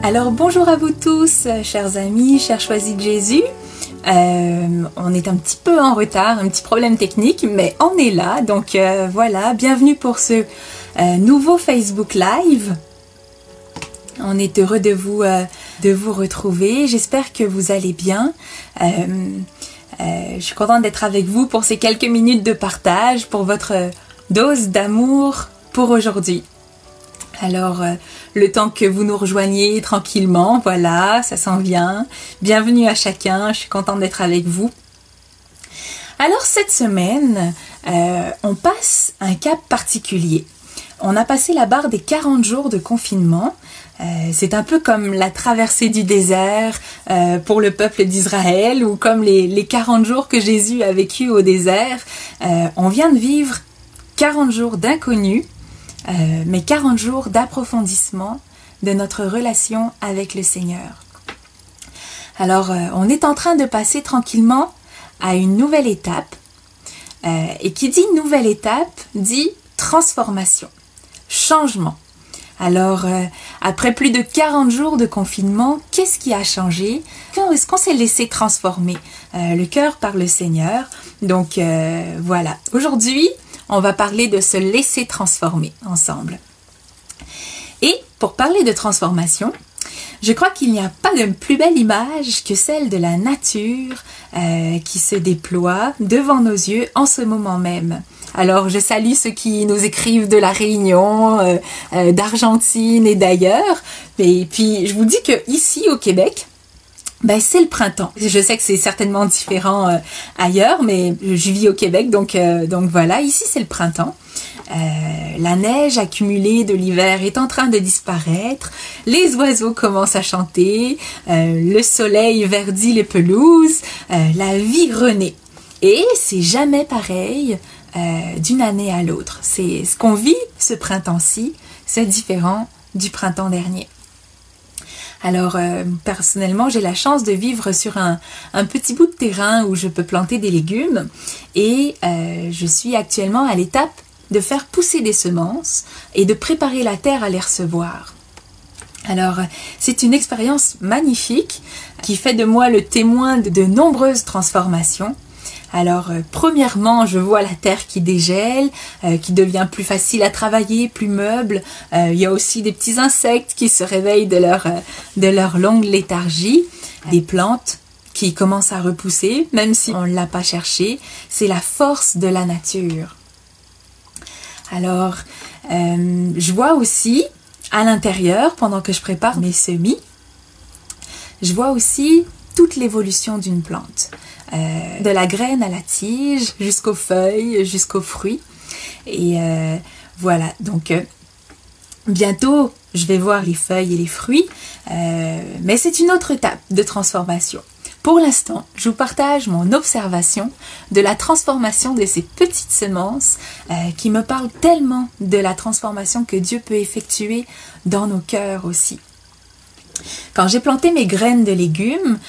Alors bonjour à vous tous, chers amis, chers choisis de Jésus. On est un petit peu en retard, un petit problème technique, mais on est là. Donc voilà, bienvenue pour ce nouveau Facebook Live. On est heureux de vous retrouver. J'espère que vous allez bien. Je suis contente d'être avec vous pour ces quelques minutes de partage, pour votre dose d'amour pour aujourd'hui. Alors, le temps que vous nous rejoigniez tranquillement, voilà, ça s'en vient. Bienvenue à chacun, je suis contente d'être avec vous. Alors, cette semaine, on passe un cap particulier. On a passé la barre des 40 jours de confinement. C'est un peu comme la traversée du désert pour le peuple d'Israël ou comme les 40 jours que Jésus a vécu au désert. On vient de vivre 40 jours d'inconnu. Mais 40 jours d'approfondissement de notre relation avec le Seigneur. Alors, on est en train de passer tranquillement à une nouvelle étape. Et qui dit nouvelle étape, dit transformation, changement. Alors, après plus de 40 jours de confinement, qu'est-ce qui a changé? Est-ce qu'on s'est laissé transformer le cœur par le Seigneur? Donc, voilà. Aujourd'hui, on va parler de se laisser transformer ensemble. Et pour parler de transformation, je crois qu'il n'y a pas de plus belle image que celle de la nature qui se déploie devant nos yeux en ce moment même. Alors, je salue ceux qui nous écrivent de la Réunion, d'Argentine et d'ailleurs. Et puis, je vous dis que ici au Québec, c'est le printemps. Je sais que c'est certainement différent ailleurs, mais je vis au Québec, donc voilà, ici c'est le printemps. La neige accumulée de l'hiver est en train de disparaître, les oiseaux commencent à chanter, le soleil verdit les pelouses, la vie renaît. Et c'est jamais pareil d'une année à l'autre. C'est ce qu'on vit ce printemps-ci, c'est différent du printemps dernier. Alors, personnellement, j'ai la chance de vivre sur un petit bout de terrain où je peux planter des légumes et je suis actuellement à l'étape de faire pousser des semences et de préparer la terre à les recevoir. Alors, c'est une expérience magnifique qui fait de moi le témoin de nombreuses transformations. Alors, premièrement, je vois la terre qui dégèle, qui devient plus facile à travailler, plus meuble. Il y a aussi des petits insectes qui se réveillent de leur longue léthargie. Des plantes qui commencent à repousser, même si on ne l'a pas cherché. C'est la force de la nature. Alors, je vois aussi, à l'intérieur, pendant que je prépare mes semis, je vois aussi toute l'évolution d'une plante. De la graine à la tige, jusqu'aux feuilles, jusqu'aux fruits. Et voilà, donc bientôt, je vais voir les feuilles et les fruits, mais c'est une autre étape de transformation. Pour l'instant, je vous partage mon observation de la transformation de ces petites semences qui me parlent tellement de la transformation que Dieu peut effectuer dans nos cœurs aussi. Quand j'ai planté mes graines de légumes,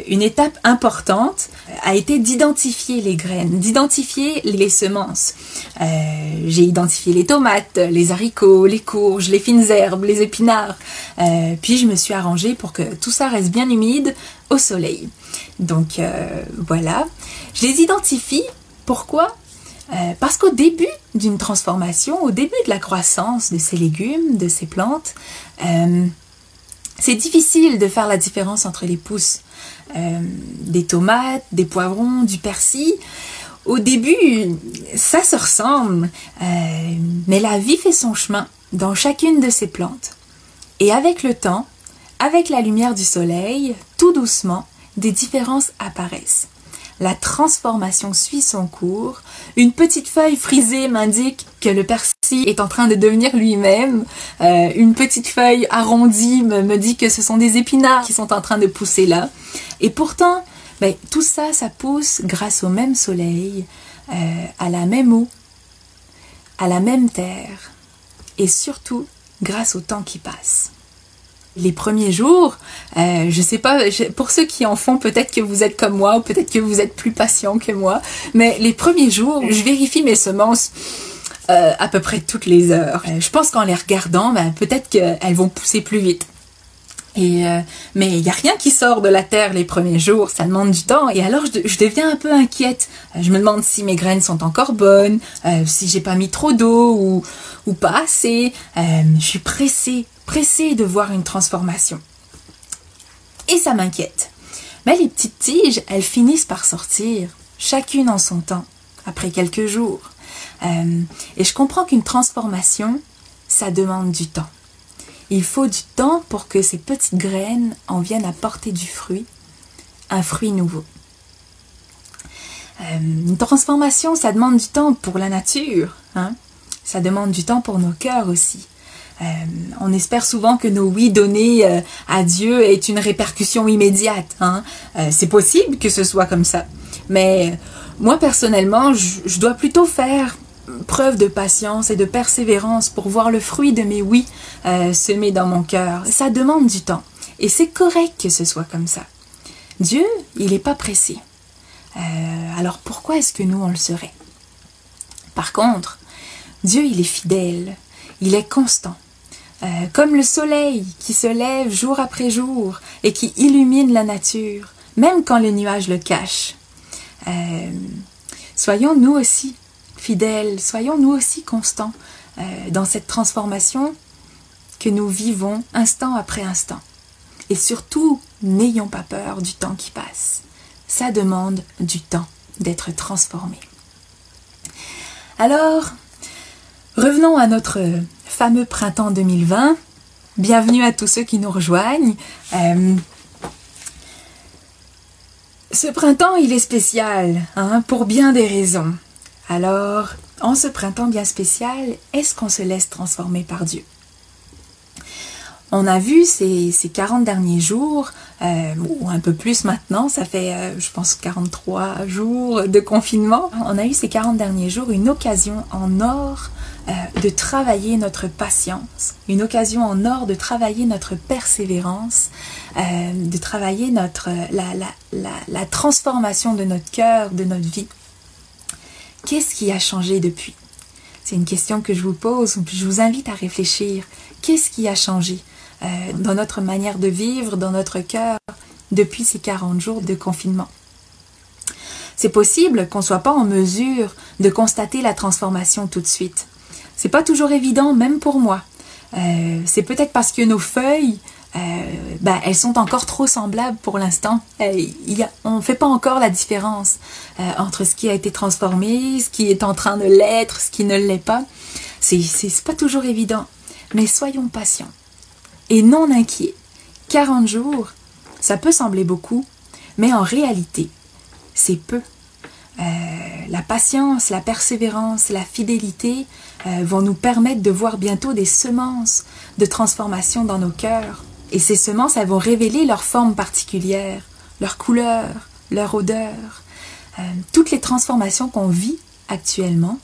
une étape importante a été d'identifier les graines, d'identifier les semences. J'ai identifié les tomates, les haricots, les courges, les fines herbes, les épinards. Puis je me suis arrangée pour que tout ça reste bien humide au soleil. Donc voilà, je les identifie. Pourquoi ? Parce qu'au début d'une transformation, au début de la croissance de ces légumes, de ces plantes, c'est difficile de faire la différence entre les pousses des tomates, des poivrons, du persil. Au début, ça se ressemble, mais la vie fait son chemin dans chacune de ces plantes. Et avec le temps, avec la lumière du soleil, tout doucement, des différences apparaissent. La transformation suit son cours. Une petite feuille frisée m'indique que le persil est en train de devenir lui-même. Une petite feuille arrondie me dit que ce sont des épinards qui sont en train de pousser là. Et pourtant, tout ça, ça pousse grâce au même soleil, à la même eau, à la même terre et surtout grâce au temps qui passe. Les premiers jours, je sais pas, pour ceux qui en font, peut-être que vous êtes comme moi ou peut-être que vous êtes plus patient que moi, mais les premiers jours, je vérifie mes semences à peu près toutes les heures. Je pense qu'en les regardant, peut-être qu'elles vont pousser plus vite. Mais il n'y a rien qui sort de la terre les premiers jours, ça demande du temps. Et alors je deviens un peu inquiète. Je me demande si mes graines sont encore bonnes, si j'ai pas mis trop d'eau ou pas assez. Je suis pressée de voir une transformation. Et ça m'inquiète. Mais les petites tiges, elles finissent par sortir, chacune en son temps, après quelques jours. Et je comprends qu'une transformation, ça demande du temps. Il faut du temps pour que ces petites graines en viennent à porter du fruit, un fruit nouveau. Une transformation, ça demande du temps pour la nature, hein? Ça demande du temps pour nos cœurs aussi. On espère souvent que nos oui donnés à Dieu aient une répercussion immédiate, hein? C'est possible que ce soit comme ça, mais moi personnellement, je dois plutôt faire preuve de patience et de persévérance pour voir le fruit de mes oui semés dans mon cœur. Ça demande du temps. Et c'est correct que ce soit comme ça. Dieu, il n'est pas pressé. Alors pourquoi est-ce que nous, on le serait? Par contre, Dieu, il est fidèle. Il est constant. Comme le soleil qui se lève jour après jour et qui illumine la nature, même quand les nuages le cachent. Soyons nous aussi fidèles, soyons nous aussi constants dans cette transformation que nous vivons instant après instant. Et surtout, n'ayons pas peur du temps qui passe. Ça demande du temps d'être transformé. Alors, revenons à notre fameux printemps 2020. Bienvenue à tous ceux qui nous rejoignent. Ce printemps, il est spécial, hein, pour bien des raisons. Alors, en ce printemps bien spécial, est-ce qu'on se laisse transformer par Dieu? On a vu ces 40 derniers jours, ou un peu plus maintenant, ça fait, je pense, 43 jours de confinement. On a eu ces 40 derniers jours une occasion en or de travailler notre patience, une occasion en or de travailler notre persévérance, de travailler la transformation de notre cœur, de notre vie. Qu'est-ce qui a changé depuis? C'est une question que je vous pose, je vous invite à réfléchir. Qu'est-ce qui a changé dans notre manière de vivre, dans notre cœur, depuis ces 40 jours de confinement? C'est possible qu'on ne soit pas en mesure de constater la transformation tout de suite. C'est pas toujours évident, même pour moi. C'est peut-être parce que nos feuilles, elles sont encore trop semblables pour l'instant. On ne fait pas encore la différence entre ce qui a été transformé, ce qui est en train de l'être, ce qui ne l'est pas. C'est pas toujours évident. Mais soyons patients et non inquiets. 40 jours, ça peut sembler beaucoup, mais en réalité, c'est peu. La patience, la persévérance, la fidélité vont nous permettre de voir bientôt des semences de transformation dans nos cœurs. Et ces semences, elles vont révéler leur forme particulière, leur couleur, leur odeur. Toutes les transformations qu'on vit actuellement,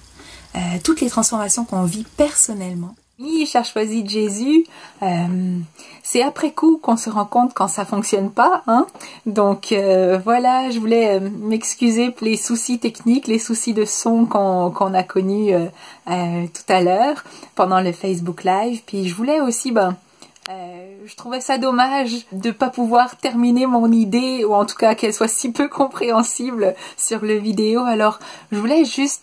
toutes les transformations qu'on vit personnellement. Oui, cher choisi de Jésus, c'est après coup qu'on se rend compte quand ça fonctionne pas, hein. Donc voilà, je voulais m'excuser pour les soucis techniques, les soucis de son qu'on a connus tout à l'heure pendant le Facebook Live. Puis je voulais aussi, je trouvais ça dommage de pas pouvoir terminer mon idée, ou en tout cas qu'elle soit si peu compréhensible sur le vidéo. Alors je voulais juste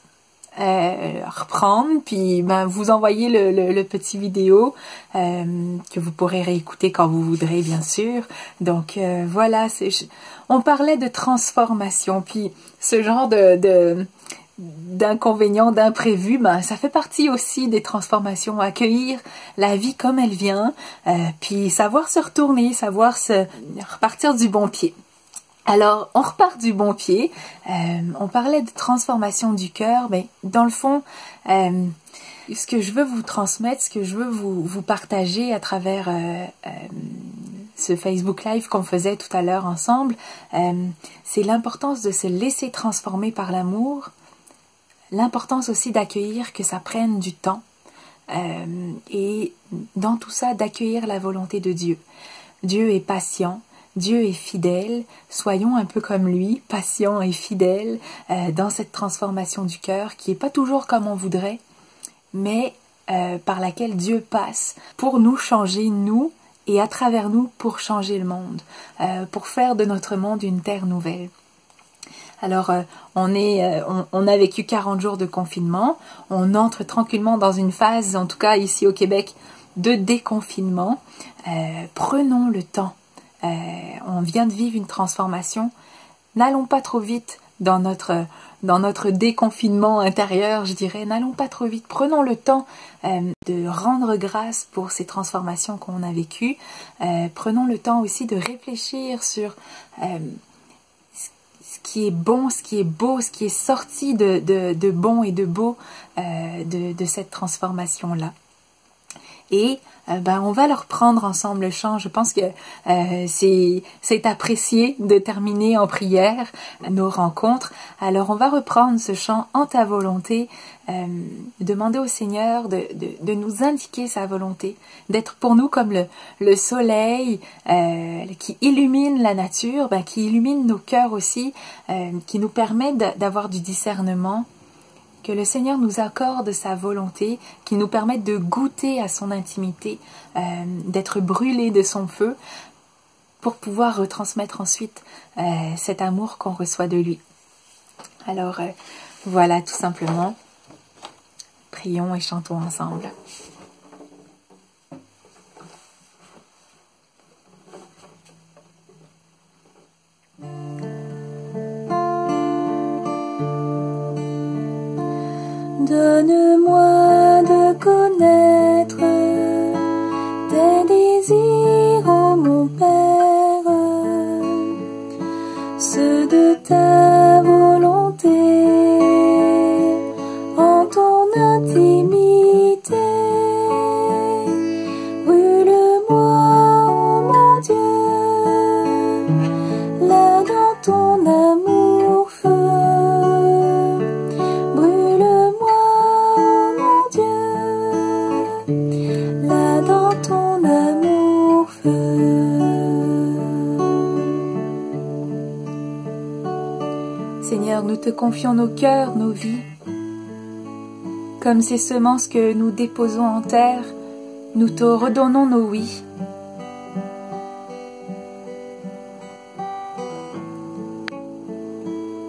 reprendre, puis vous envoyer le petit vidéo que vous pourrez réécouter quand vous voudrez, bien sûr. Donc voilà, on parlait de transformation, puis ce genre d'inconvénients, d'imprévus, ça fait partie aussi des transformations. Accueillir la vie comme elle vient, puis savoir se retourner, savoir se repartir du bon pied. Alors, on repart du bon pied. On parlait de transformation du cœur, mais dans le fond, ce que je veux vous transmettre, ce que je veux vous partager à travers ce Facebook Live qu'on faisait tout à l'heure ensemble, c'est l'importance de se laisser transformer par l'amour, l'importance aussi d'accueillir que ça prenne du temps, et dans tout ça, d'accueillir la volonté de Dieu. Dieu est patient. Dieu est fidèle, soyons un peu comme lui, patients et fidèles dans cette transformation du cœur qui n'est pas toujours comme on voudrait, mais par laquelle Dieu passe pour nous changer, nous, et à travers nous pour changer le monde, pour faire de notre monde une terre nouvelle. Alors, on a vécu 40 jours de confinement, on entre tranquillement dans une phase, en tout cas ici au Québec, de déconfinement. Prenons le temps, on vient de vivre une transformation, n'allons pas trop vite dans notre déconfinement intérieur, je dirais, n'allons pas trop vite, prenons le temps de rendre grâce pour ces transformations qu'on a vécues, prenons le temps aussi de réfléchir sur ce qui est bon, ce qui est beau, ce qui est sorti de bon et de beau de cette transformation-là. Et on va leur prendre ensemble le chant. Je pense que c'est apprécié de terminer en prière nos rencontres. Alors on va reprendre ce chant en ta volonté, demander au Seigneur de nous indiquer sa volonté, d'être pour nous comme le soleil qui illumine la nature, qui illumine nos cœurs aussi, qui nous permet d'avoir du discernement. Que le Seigneur nous accorde sa volonté, qu'il nous permette de goûter à son intimité, d'être brûlés de son feu, pour pouvoir retransmettre ensuite cet amour qu'on reçoit de lui. Alors voilà, tout simplement, prions et chantons ensemble. Donne-moi de connaître tes désirs, ô mon Père, ceux de ta volonté, en ton intimité. Brûle-moi, ô mon Dieu, là dans ton amour feu. Seigneur, nous te confions nos cœurs, nos vies. Comme ces semences que nous déposons en terre, nous te redonnons nos oui.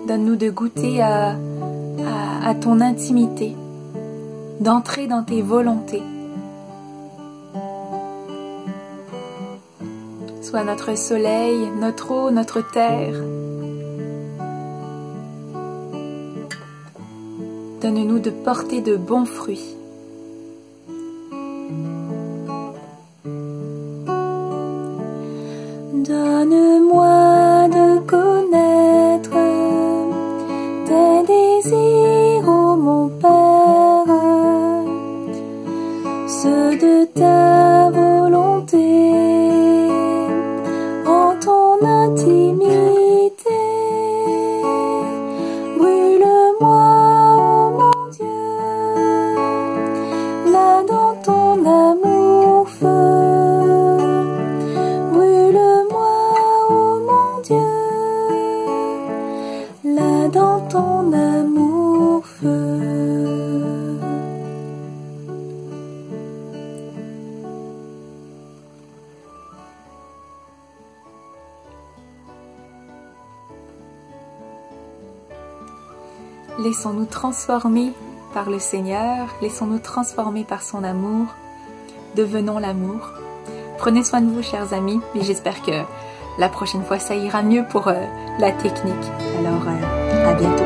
Donne-nous de goûter à ton intimité, d'entrer dans tes volontés. Sois notre soleil, notre eau, notre terre. Donne-nous de porter de bons fruits. Donne-moi de connaître tes désirs, ô mon Père, ceux de ta volonté, en ton intimité. Brûle-moi, dans ton amour feu. Brûle-moi, ô mon Dieu, là dans ton amour feu. Laissons-nous transformer par le Seigneur, laissons-nous transformer par son amour, devenons l'amour. Prenez soin de vous, chers amis, et j'espère que la prochaine fois ça ira mieux pour la technique. Alors, à bientôt.